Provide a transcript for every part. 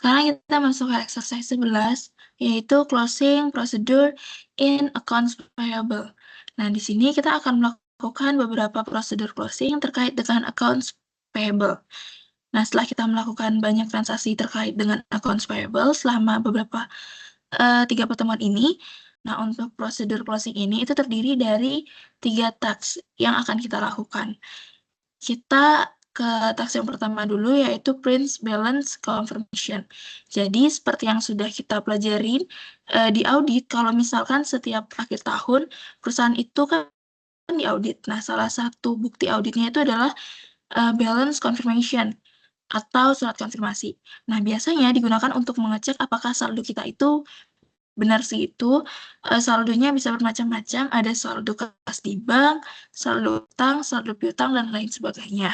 Sekarang kita masuk ke exercise 11, yaitu closing procedure in accounts payable. Nah, di sini kita akan melakukan beberapa prosedur closing terkait dengan accounts payable. Nah, setelah kita melakukan banyak transaksi terkait dengan accounts payable selama beberapa 3 pertemuan ini, nah untuk prosedur closing ini itu terdiri dari 3 task yang akan kita lakukan. Kita ke task yang pertama dulu, yaitu print balance confirmation. Jadi seperti yang sudah kita pelajarin di audit, kalau misalkan setiap akhir tahun perusahaan itu kan diaudit. Nah, salah satu bukti auditnya itu adalah balance confirmation atau surat konfirmasi. Nah, biasanya digunakan untuk mengecek apakah saldo kita itu benar segitu. Saldonya bisa bermacam-macam, ada saldo kas di bank, saldo utang, saldo piutang, dan lain sebagainya.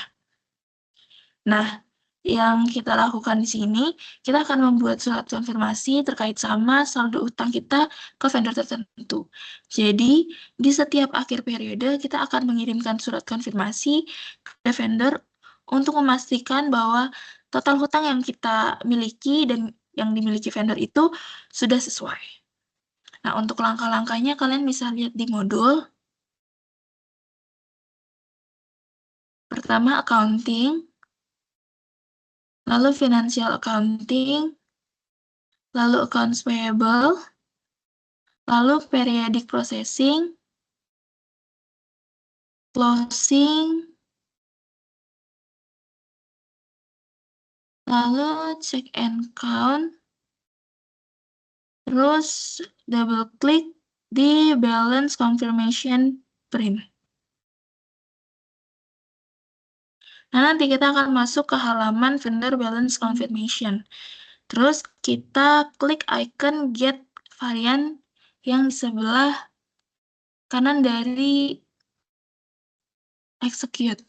Nah, yang kita lakukan di sini, kita akan membuat surat konfirmasi terkait sama saldo utang kita ke vendor tertentu. Jadi, di setiap akhir periode, kita akan mengirimkan surat konfirmasi ke vendor untuk memastikan bahwa total hutang yang kita miliki dan yang dimiliki vendor itu sudah sesuai. Nah, untuk langkah-langkahnya kalian bisa lihat di modul. Pertama, accounting, lalu financial accounting, lalu accounts payable, lalu periodic processing, closing, lalu check and count, terus double klik di balance confirmation print. Nah, nanti kita akan masuk ke halaman vendor balance confirmation. Terus kita klik icon get variant yang di sebelah kanan dari execute.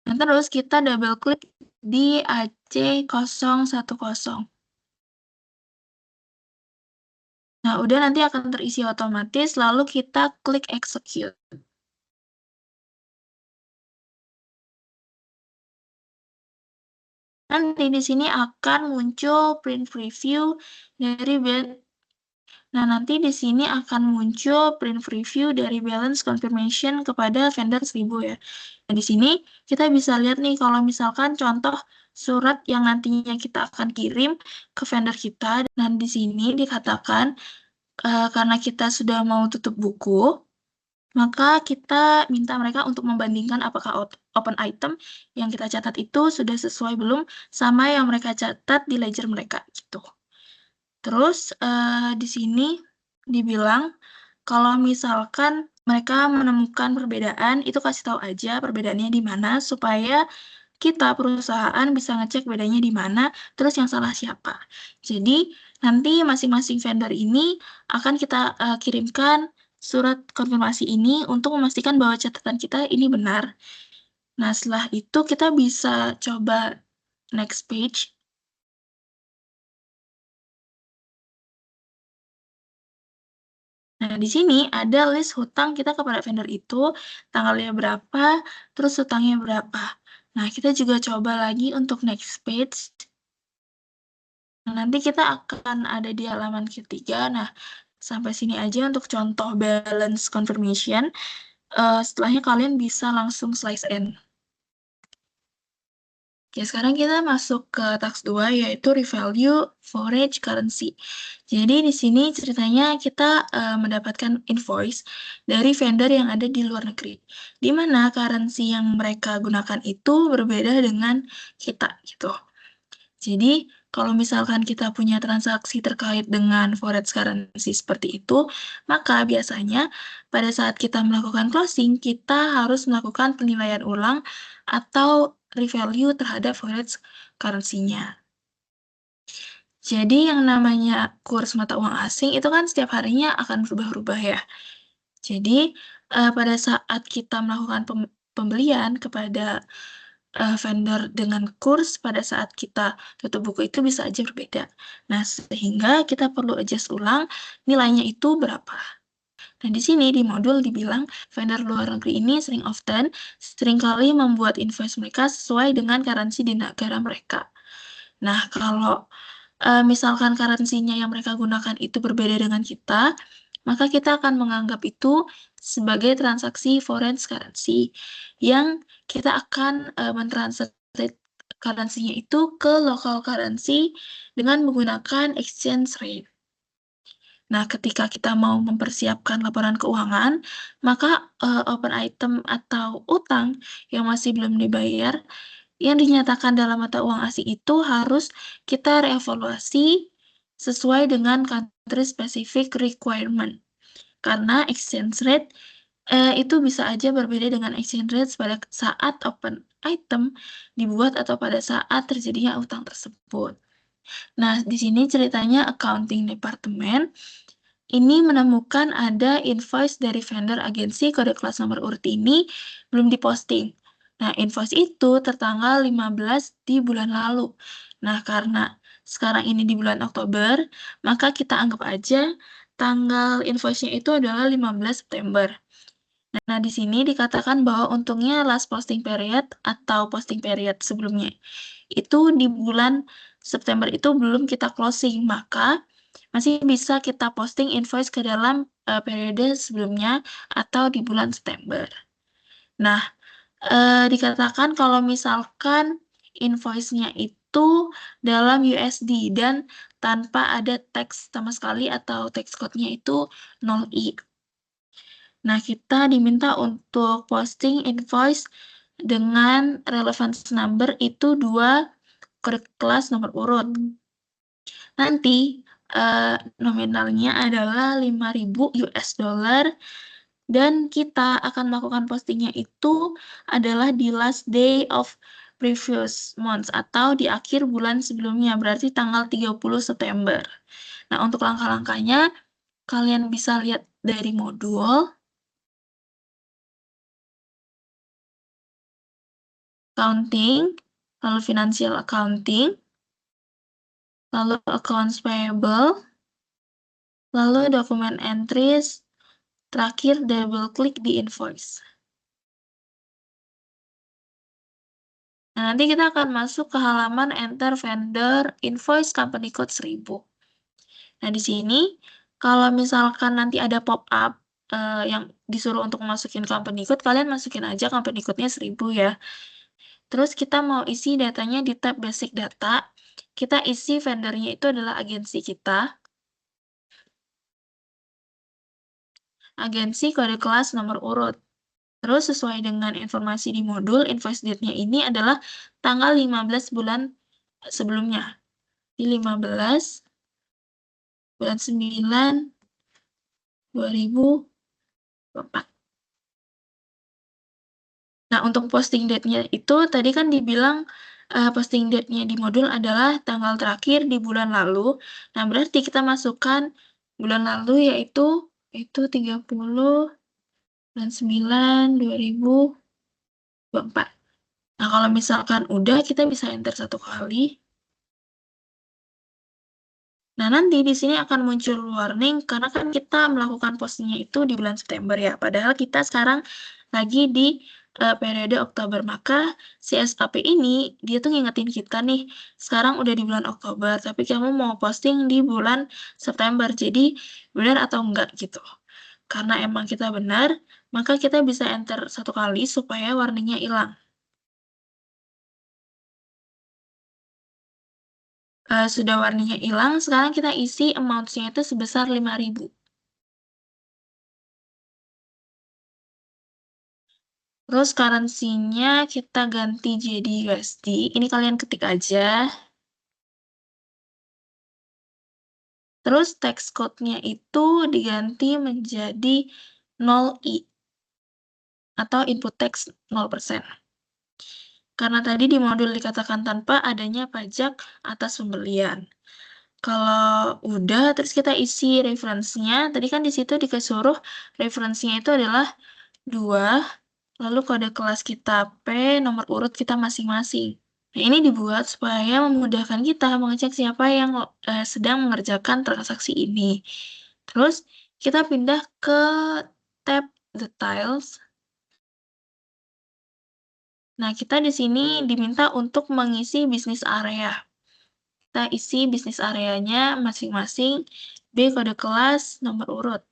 Nah, terus kita double klik di AC010. Nah, udah nanti akan terisi otomatis, lalu kita klik execute. Nanti di sini akan muncul print preview dari nanti di sini akan muncul print preview dari balance confirmation kepada vendor 1000 ya. Nah, di sini kita bisa lihat nih kalau misalkan contoh surat yang nantinya kita akan kirim ke vendor kita, dan di sini dikatakan karena kita sudah mau tutup buku, maka kita minta mereka untuk membandingkan apakah open item yang kita catat itu sudah sesuai belum sama yang mereka catat di ledger mereka gitu. Terus di sini dibilang kalau misalkan mereka menemukan perbedaan, itu kasih tahu aja perbedaannya di mana supaya kita perusahaan bisa ngecek bedanya di mana, terus yang salah siapa. Jadi nanti masing-masing vendor ini akan kita kirimkan surat konfirmasi ini untuk memastikan bahwa catatan kita ini benar. Nah, setelah itu kita bisa coba next page. Nah, di sini ada list hutang kita kepada vendor itu, tanggalnya berapa, terus hutangnya berapa. Nah, kita juga coba lagi untuk next page. Nah, nanti kita akan ada di halaman ketiga. Nah, sampai sini aja untuk contoh balance confirmation. Setelahnya kalian bisa langsung slice end. Oke, sekarang kita masuk ke task 2, yaitu revalue forage currency. Jadi di sini ceritanya kita mendapatkan invoice dari vendor yang ada di luar negeri, di mana currency yang mereka gunakan itu berbeda dengan kita gitu. Jadi kalau misalkan kita punya transaksi terkait dengan forex currency seperti itu, maka biasanya pada saat kita melakukan closing, kita harus melakukan penilaian ulang atau revalue terhadap forex currency-nya. Jadi yang namanya kurs mata uang asing itu kan setiap harinya akan berubah-ubah ya. Jadi pada saat kita melakukan pembelian kepada vendor dengan kurs pada saat kita tutup buku itu bisa aja berbeda. Nah, sehingga kita perlu adjust ulang nilainya itu berapa. Nah, di sini di modul dibilang vendor luar negeri ini seringkali membuat invoice mereka sesuai dengan currency di negara mereka. Nah, kalau misalkan currency-nya yang mereka gunakan itu berbeda dengan kita, maka kita akan menganggap itu sebagai transaksi foreign currency yang kita akan mentranslate currency-nya itu ke local currency dengan menggunakan exchange rate. Nah, ketika kita mau mempersiapkan laporan keuangan, maka open item atau utang yang masih belum dibayar yang dinyatakan dalam mata uang asing itu harus kita reevaluasi sesuai dengan country specific requirement. Karena exchange rate itu bisa aja berbeda dengan exchange rate pada saat open item dibuat atau pada saat terjadinya utang tersebut. Nah, di sini ceritanya accounting department ini menemukan ada invoice dari vendor agensi kode kelas nomor urut ini belum diposting. Nah, invoice itu tertanggal 15 di bulan lalu. Nah, karena sekarang ini di bulan Oktober, maka kita anggap aja tanggal invoice-nya itu adalah 15 September. Nah, di sini dikatakan bahwa untungnya last posting period atau posting period sebelumnya itu di bulan September itu belum kita closing, maka masih bisa kita posting invoice ke dalam periode sebelumnya atau di bulan September. Nah, dikatakan kalau misalkan invoice-nya itu dalam USD dan tanpa ada teks sama sekali atau tax code-nya itu 0i. Nah, kita diminta untuk posting invoice dengan relevance number itu 2 kode kelas nomor urut. Nanti nominalnya adalah 5.000 US dollar dan kita akan melakukan postingnya itu adalah di last day of previous months atau di akhir bulan sebelumnya, berarti tanggal 30 September. Nah, untuk langkah-langkahnya kalian bisa lihat dari modul accounting, lalu financial accounting, lalu accounts payable, lalu dokumen entries, terakhir double klik di invoice. Nah, nanti kita akan masuk ke halaman enter vendor invoice company code 1000. Nah, di sini kalau misalkan nanti ada pop-up yang disuruh untuk masukin company code, kalian masukin aja company code-nya 1000 ya. Terus kita mau isi datanya di tab basic data. Kita isi vendornya itu adalah agensi kita. Agensi kode kelas nomor urut. Terus sesuai dengan informasi di modul, invoice date-nya ini adalah tanggal 15 bulan sebelumnya. Di 15 bulan 9 2024. Nah, untuk posting date-nya itu tadi kan dibilang posting date-nya di modul adalah tanggal terakhir di bulan lalu. Nah, berarti kita masukkan bulan lalu yaitu 30 bulan 9 2024. Nah, kalau misalkan udah, kita bisa enter 1 kali. Nah, nanti di sini akan muncul warning karena kan kita melakukan postingnya itu di bulan September ya. Padahal kita sekarang lagi di periode Oktober. Maka si SAP ini dia tuh ngingetin kita nih, sekarang udah di bulan Oktober, tapi kamu mau posting di bulan September. Jadi benar atau enggak gitu. Karena emang kita benar, maka kita bisa enter 1 kali supaya warningnya hilang. Sudah warningnya hilang, sekarang kita isi amount-nya itu sebesar 5.000. Terus currency-nya kita ganti jadi USD. Ini kalian ketik aja. Terus tax code-nya itu diganti menjadi 0i atau input tax 0%. Karena tadi di modul dikatakan tanpa adanya pajak atas pembelian. Kalau udah, terus kita isi reference-nya. Tadi kan di situ disuruh reference-nya itu adalah 2, lalu kode kelas kita P, nomor urut kita masing-masing. Nah, ini dibuat supaya memudahkan kita mengecek siapa yang sedang mengerjakan transaksi ini. Terus, kita pindah ke tab Details. Nah, kita di sini diminta untuk mengisi bisnis area. Kita isi bisnis areanya masing-masing, B kode kelas, nomor urut.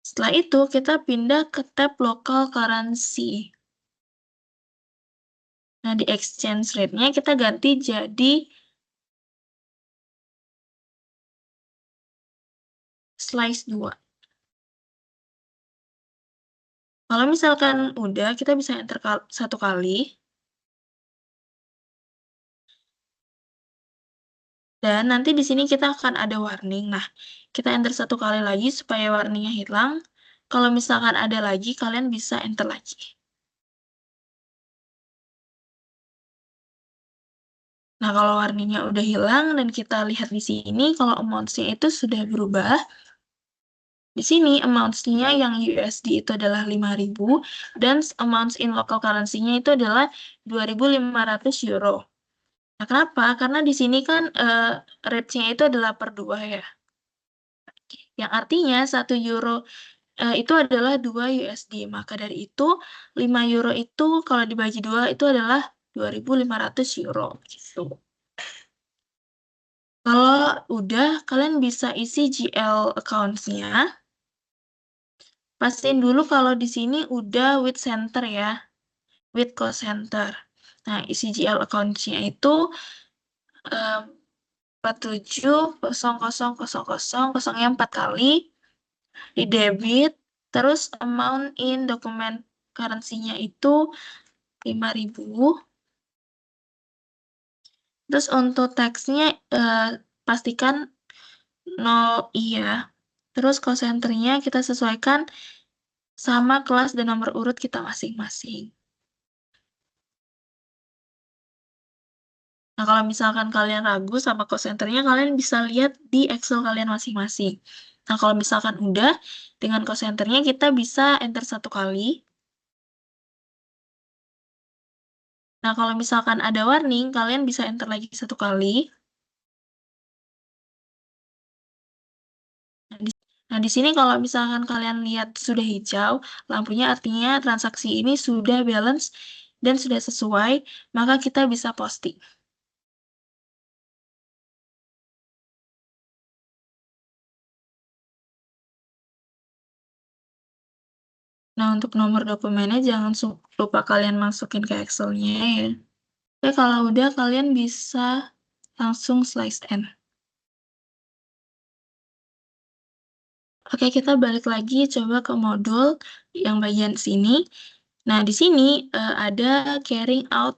Setelah itu, kita pindah ke tab Local Currency. Nah, di exchange rate-nya kita ganti jadi slice 2. Kalau misalkan udah, kita bisa enter satu kali. Dan nanti di sini kita akan ada warning. Nah, kita enter satu kali lagi supaya warningnya hilang. Kalau misalkan ada lagi, kalian bisa enter lagi. Nah, kalau warningnya udah hilang dan kita lihat di sini, kalau amounts-nya itu sudah berubah. Di sini amounts-nya yang USD itu adalah 5.000 dan amounts in local currency-nya itu adalah 2.500 euro. Nah, kenapa? Karena di sini kan rate-nya itu adalah per 2 ya. Yang artinya 1 euro itu adalah 2 USD. Maka dari itu 5 euro itu kalau dibagi 2 itu adalah 2.500 euro gitu. Kalau udah, kalian bisa isi GL accounts-nya. Pastiin dulu kalau di sini udah with center ya, with cost center. Nah, isi GL accounts-nya itu 470000 4 kali, di debit, terus amount in dokumen currency-nya itu 5.000. Terus untuk teksnya pastikan 0 iya. Terus cost center-nya kita sesuaikan sama kelas dan nomor urut kita masing-masing. Nah, kalau misalkan kalian ragu sama cost center-nya, kalian bisa lihat di Excel kalian masing-masing. Nah, kalau misalkan udah, dengan cost center-nya kita bisa enter satu kali. Nah, kalau misalkan ada warning, kalian bisa enter lagi satu kali. Nah, di sini kalau misalkan kalian lihat sudah hijau, lampunya artinya transaksi ini sudah balance dan sudah sesuai, maka kita bisa posting. Nah, untuk nomor dokumennya jangan lupa kalian masukin ke Excel-nya ya. Oke, kalau udah kalian bisa langsung slice N. Oke, kita balik lagi coba ke modul yang bagian sini. Nah, di sini ada carrying out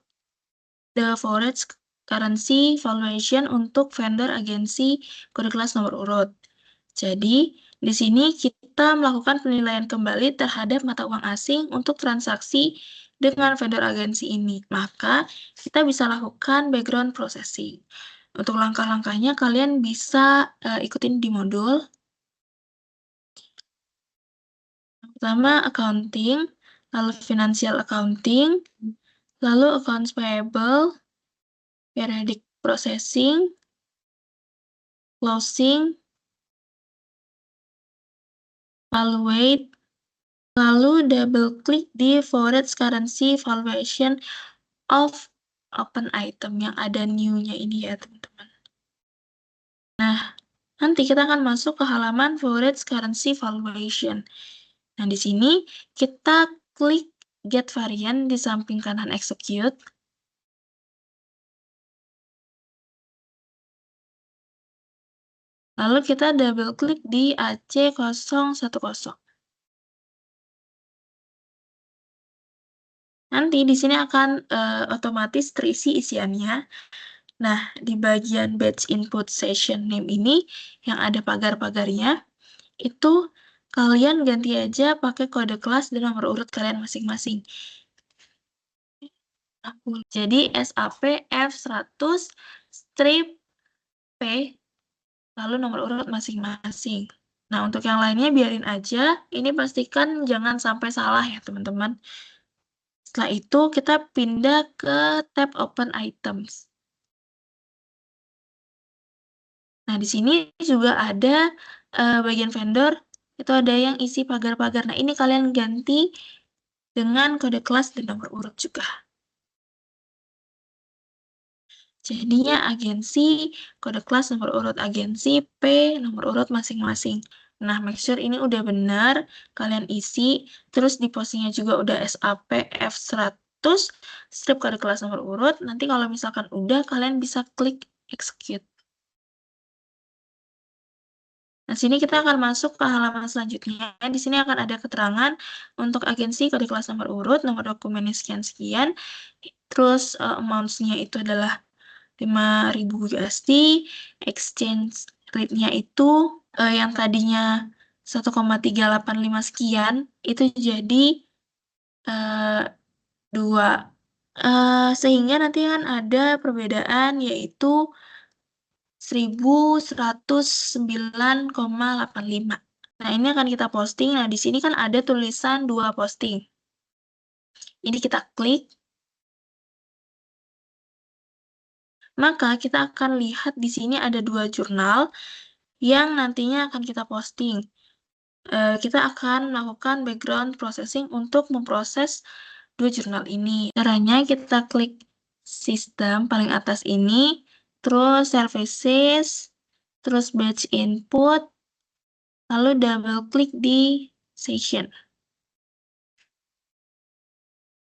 the forex currency valuation untuk vendor agensi kode kelas nomor urut. Jadi, di sini kita melakukan penilaian kembali terhadap mata uang asing untuk transaksi dengan vendor agensi ini. Maka, kita bisa lakukan background processing. Untuk langkah-langkahnya, kalian bisa ikutin di modul. Pertama, accounting, lalu financial accounting, lalu accounts payable, periodic processing, closing, evaluate, lalu double klik di forex currency valuation of open item yang ada new-nya ini ya teman-teman. Nah, nanti kita akan masuk ke halaman forex currency valuation. Nah, di sini kita klik get variant di samping kanan execute. Lalu kita double klik di AC010. Nanti di sini akan otomatis terisi isiannya. Nah, di bagian batch input session name ini yang ada pagar-pagarnya, itu kalian ganti aja pakai kode kelas dan nomor urut kalian masing-masing. Jadi SAP F100 strip P lalu nomor urut masing-masing. Nah, untuk yang lainnya biarin aja. Ini pastikan jangan sampai salah ya, teman-teman. Setelah itu, kita pindah ke tab Open Items. Nah, di sini juga ada bagian vendor, itu ada yang isi pagar-pagar. Nah, ini kalian ganti dengan kode kelas dan nomor urut juga. Jadinya agensi, kode kelas, nomor urut agensi, P, nomor urut masing-masing. Nah, make sure ini udah benar, kalian isi, terus di postingnya juga udah SAP F100, strip kode kelas nomor urut, nanti kalau misalkan udah, kalian bisa klik execute. Nah, sini kita akan masuk ke halaman selanjutnya. Di sini akan ada keterangan untuk agensi, kode kelas nomor urut, nomor dokumennya sekian-sekian, terus amounts-nya itu adalah 5.000 USD, exchange rate-nya itu yang tadinya 1,385 sekian, itu jadi 2. Sehingga nanti kan ada perbedaan yaitu 1.109,85. Nah, ini akan kita posting. Nah, di sini kan ada tulisan 2 posting. Ini kita klik. Maka kita akan lihat di sini ada 2 jurnal yang nantinya akan kita posting. Kita akan melakukan background processing untuk memproses 2 jurnal ini. Caranya kita klik sistem paling atas ini, terus services, terus batch input, lalu double klik di session.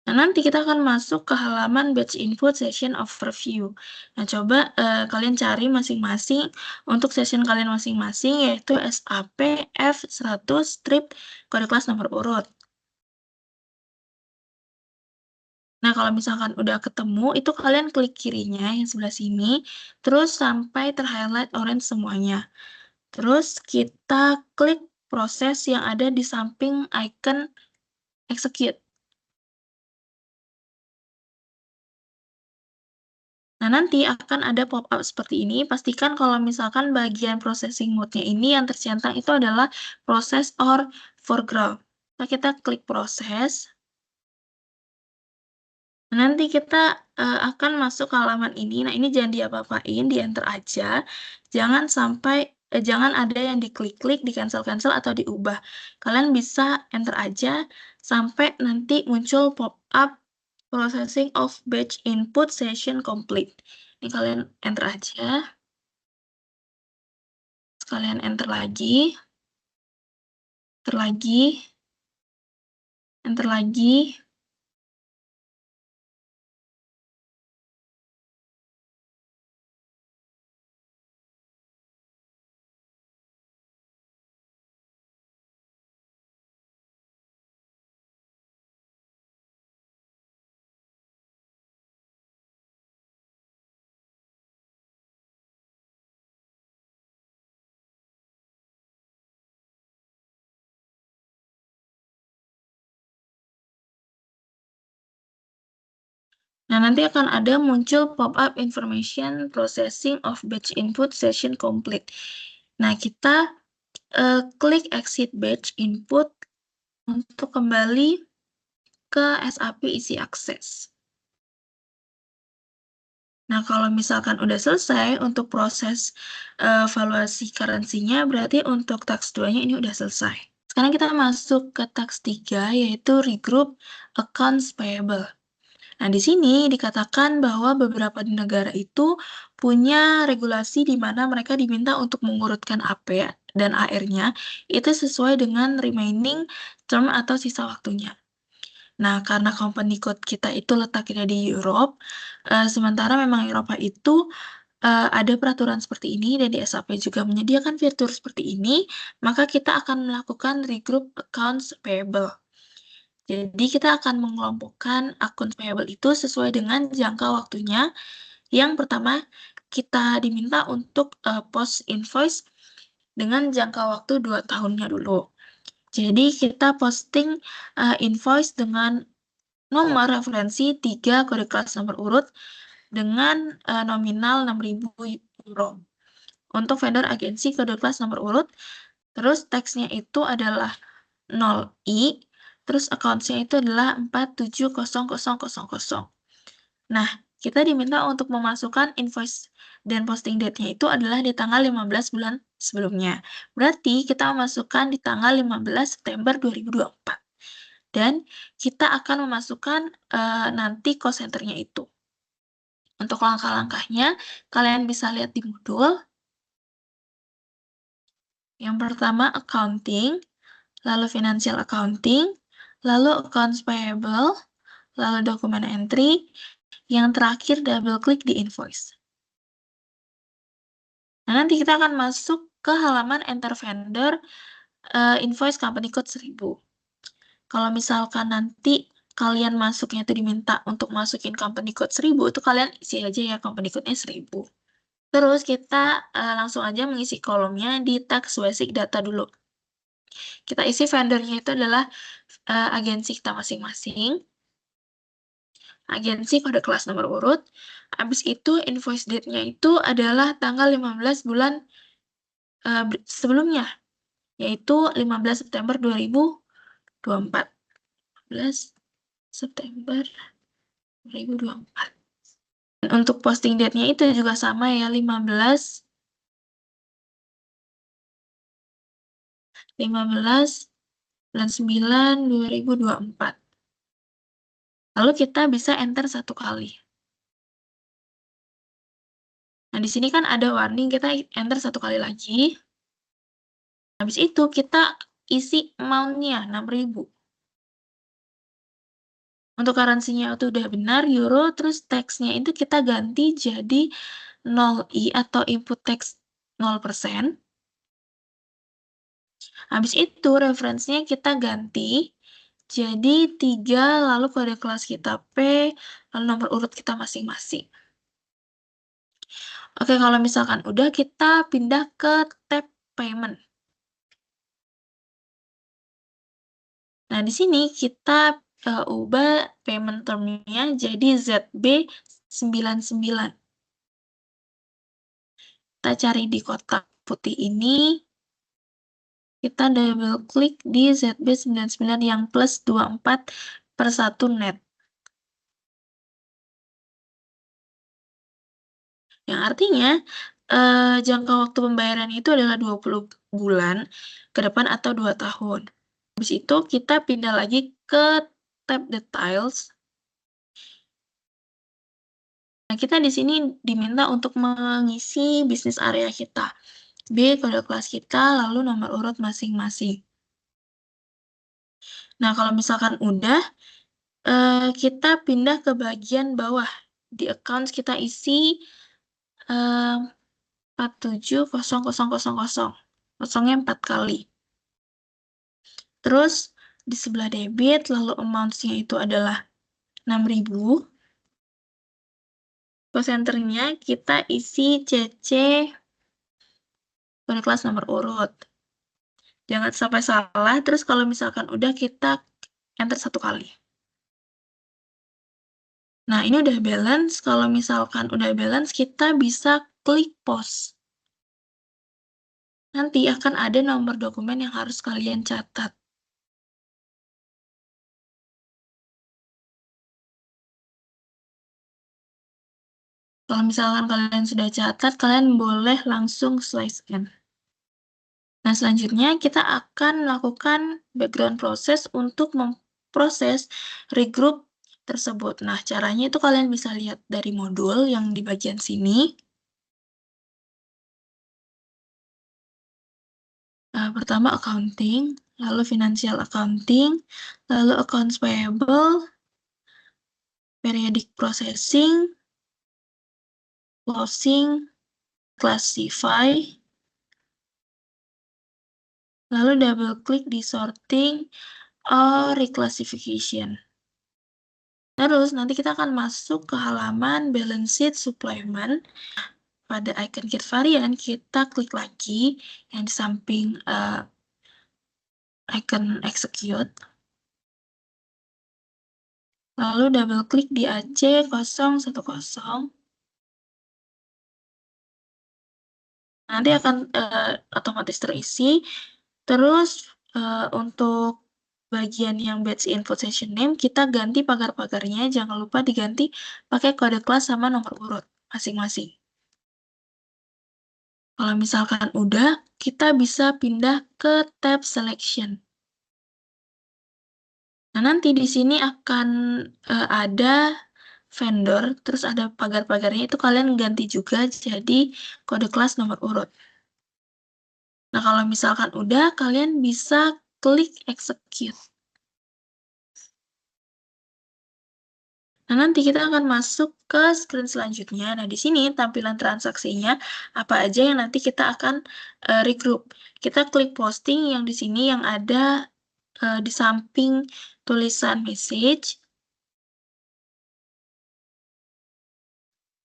Nah, nanti kita akan masuk ke halaman batch input session overview. Nah, coba kalian cari masing-masing untuk session kalian masing-masing, yaitu SAP F100 strip kode kelas nomor urut. Nah, kalau misalkan udah ketemu, itu kalian klik kirinya yang sebelah sini, terus sampai terhighlight orange semuanya. Terus kita klik proses yang ada di samping icon execute. Nah, nanti akan ada pop-up seperti ini. Pastikan kalau misalkan bagian processing mode-nya ini yang tercentang itu adalah process or foreground. Nah, kita klik proses. Nanti kita akan masuk ke halaman ini. Nah, ini jangan diapa-apain, di-enter aja. Jangan sampai, jangan ada yang diklik-klik, di-cancel-cancel, atau diubah. Kalian bisa enter aja sampai nanti muncul pop-up processing of batch input session complete. Ini kalian enter aja. Kalian enter lagi. Enter lagi. Enter lagi. Nah, nanti akan ada muncul pop-up information processing of batch input session complete. Nah, kita klik exit batch input untuk kembali ke SAP Easy Access. Nah, kalau misalkan udah selesai untuk proses valuasi currency-nya, berarti untuk tax 2-nya ini udah selesai. Sekarang kita masuk ke tax 3, yaitu regroup accounts payable. Nah, di sini dikatakan bahwa beberapa negara itu punya regulasi di mana mereka diminta untuk mengurutkan AP dan AR-nya itu sesuai dengan remaining term atau sisa waktunya. Nah, karena company code kita itu letaknya di Europe, sementara memang Eropa itu ada peraturan seperti ini dan di SAP juga menyediakan fitur seperti ini, maka kita akan melakukan regroup accounts payable. Jadi kita akan mengelompokkan akun payable itu sesuai dengan jangka waktunya. Yang pertama, kita diminta untuk post invoice dengan jangka waktu 2 tahunnya dulu. Jadi kita posting invoice dengan nomor referensi 3 kode kelas nomor urut dengan nominal 6.000 euro. Untuk vendor agensi kode kelas nomor urut, terus teksnya itu adalah 0i, terus accounts-nya itu adalah 470000. Nah, kita diminta untuk memasukkan invoice dan posting date-nya itu adalah di tanggal 15 bulan sebelumnya. Berarti kita memasukkan di tanggal 15 September 2024. Dan kita akan memasukkan nanti cost center-nya itu. Untuk langkah-langkahnya, kalian bisa lihat di modul. Yang pertama accounting, lalu financial accounting, lalu accounts payable, lalu document entry, yang terakhir double klik di invoice. Nah, nanti kita akan masuk ke halaman enter vendor invoice company code 1000. Kalau misalkan nanti kalian masuknya itu diminta untuk masukin company code 1000, itu kalian isi aja ya company code-nya 1000. Terus kita langsung aja mengisi kolomnya di teks basic data dulu. Kita isi vendornya itu adalah agensi kita masing-masing, agensi kode kelas nomor urut, habis itu invoice date-nya itu adalah tanggal 15 bulan sebelumnya, yaitu 15 September 2024. 15 September 2024. Dan untuk posting date-nya itu juga sama ya, 15 bulan 9 2024. Lalu kita bisa enter satu kali. Nah, di sini kan ada warning, kita enter satu kali lagi. Habis itu kita isi amount-nya 6.000. Untuk currency-nya itu udah benar, euro, terus teksnya itu kita ganti jadi 0i atau input text 0%. Habis itu reference-nya kita ganti jadi 3, lalu kode kelas kita P, lalu nomor urut kita masing-masing. Oke, kalau misalkan udah, kita pindah ke tab payment. Nah, di sini kita ubah payment term-nya jadi ZB99. Kita cari di kotak putih ini, kita double klik di ZB99 yang plus 24/1 net. Yang artinya, jangka waktu pembayaran itu adalah 20 bulan ke depan atau 2 tahun. Habis itu kita pindah lagi ke tab details. Nah, kita di sini diminta untuk mengisi bisnis area kita. B, kode kelas kita, lalu nomor urut masing-masing. Nah, kalau misalkan udah, kita pindah ke bagian bawah. Di accounts kita isi 470000. Kosongnya 4 kali. Terus di sebelah debit, lalu amounts-nya itu adalah 6.000. Cost center-nya kita isi CC kode kelas nomor urut. Jangan sampai salah, terus kalau misalkan udah kita enter satu kali. Nah, ini udah balance. Kalau misalkan udah balance, kita bisa klik pause. Nanti akan ada nomor dokumen yang harus kalian catat. Kalau misalkan kalian sudah catat, kalian boleh langsung slice end. Nah, selanjutnya kita akan melakukan background process untuk memproses regroup tersebut. Nah, caranya itu kalian bisa lihat dari modul yang di bagian sini. Pertama accounting, lalu financial accounting, lalu accounts payable, periodic processing, closing, classify, lalu double klik di sorting or reclassification. Terus nanti kita akan masuk ke halaman balance sheet supplement. Pada icon get varian, kita klik lagi yang di samping icon execute. Lalu double klik di AC010. Nanti akan otomatis terisi. Terus untuk bagian yang batch input session name, kita ganti pagar-pagarnya, jangan lupa diganti pakai kode kelas sama nomor urut masing-masing. Kalau misalkan udah, kita bisa pindah ke tab selection. Nah, nanti di sini akan ada vendor, terus ada pagar-pagarnya, itu kalian ganti juga jadi kode kelas nomor urut. Nah, kalau misalkan udah, kalian bisa klik execute. Nah, nanti kita akan masuk ke screen selanjutnya. Nah, di sini tampilan transaksinya apa aja yang nanti kita akan regroup. Kita klik posting yang di sini yang ada di samping tulisan message.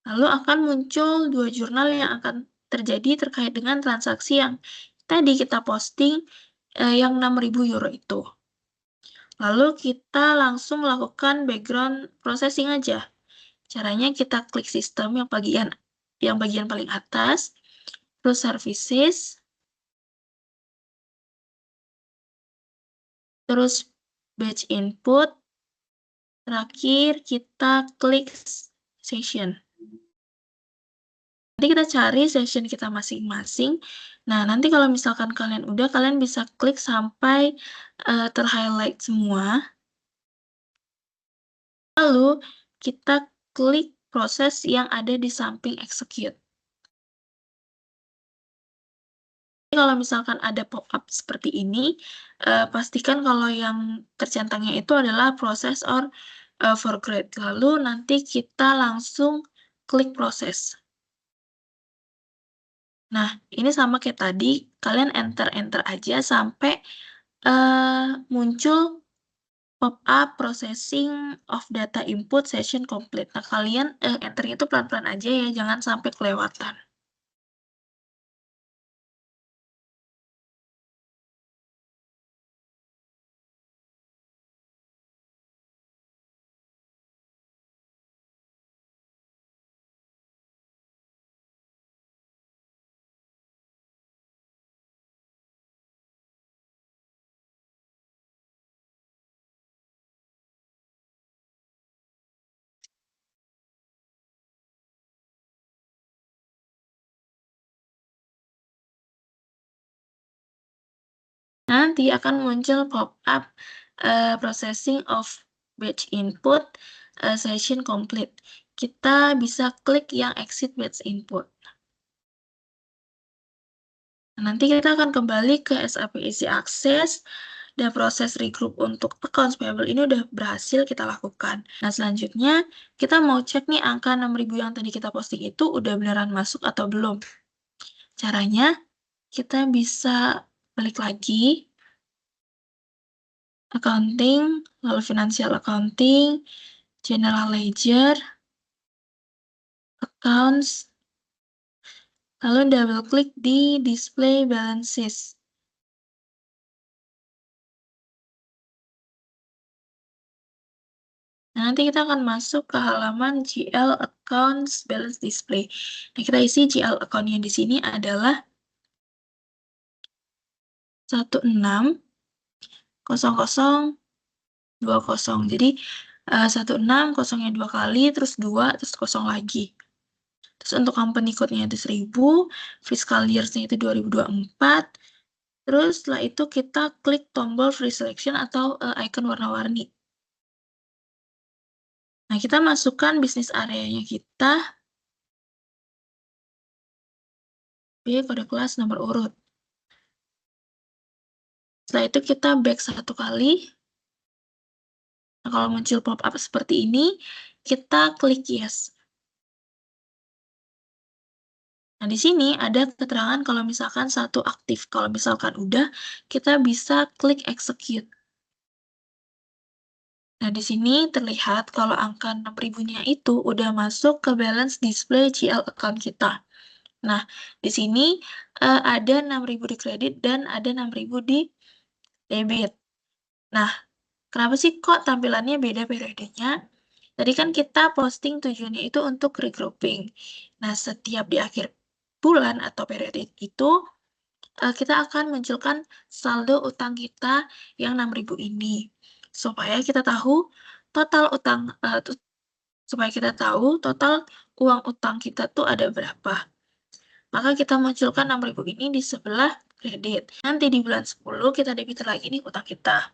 Lalu akan muncul 2 jurnal yang akan terjadi terkait dengan transaksi yang tadi kita posting yang 6.000 euro itu. Lalu kita langsung lakukan background processing aja. Caranya kita klik sistem yang bagian paling atas, terus services, terus batch input, terakhir kita klik session. Nanti kita cari session kita masing-masing. Nah, nanti kalau misalkan kalian udah, kalian bisa klik sampai terhighlight semua. Lalu kita klik proses yang ada di samping execute. Kalau misalkan ada pop-up seperti ini, pastikan kalau yang tercentangnya itu adalah proses or forgrade. Lalu nanti kita langsung klik proses. Nah, ini sama kayak tadi, kalian enter-enter aja sampai muncul pop-up processing of data input session complete. Nah, kalian enternya itu pelan-pelan aja ya, jangan sampai kelewatan. Nanti akan muncul pop-up processing of batch input session complete. Kita bisa klik yang exit batch input. Nanti kita akan kembali ke SAP Easy Access dan proses regroup untuk accounts payable ini udah berhasil kita lakukan. Nah, selanjutnya kita mau cek nih angka 6.000 yang tadi kita posting itu udah beneran masuk atau belum. Caranya kita bisa balik lagi accounting, lalu financial accounting, general ledger, accounts, lalu double klik di display balances. Nah, nanti kita akan masuk ke halaman GL Accounts Balance Display. Nah, kita isi GL account-nya di sini adalah 160020. Jadi 16 kosongnya 2 kali, terus 2, terus kosong lagi. Terus untuk company code-nya itu 1000, fiscal years-nya itu 2024. Terus setelah itu kita klik tombol free selection atau icon warna-warni. Nah, kita masukkan bisnis areanya kita, B kode kelas nomor urut. Setelah itu kita back 1 kali. Nah, kalau muncul pop-up seperti ini, kita klik yes. Nah, di sini ada keterangan kalau misalkan satu aktif. Kalau misalkan udah, kita bisa klik execute. Nah, di sini terlihat kalau angka 6.000-nya itu udah masuk ke balance display GL account kita. Nah, di sini ada 6.000 di kredit dan ada 6.000 di debit. Nah, kenapa sih kok tampilannya beda periodenya? Tadi kan kita posting tujuannya itu untuk regrouping. Nah, setiap di akhir bulan atau periode itu, kita akan munculkan saldo utang kita yang 6.000 ini. Supaya kita tahu total utang, supaya kita tahu total uang utang kita tuh ada berapa. Maka kita munculkan 6.000 ini di sebelah kredit. Nanti di bulan 10 kita debit lagi nih utang kita.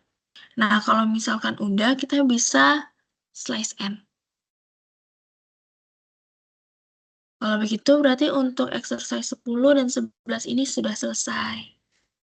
Nah, kalau misalkan udah, kita bisa slice N. Kalau begitu berarti untuk exercise 10 dan 11 ini sudah selesai.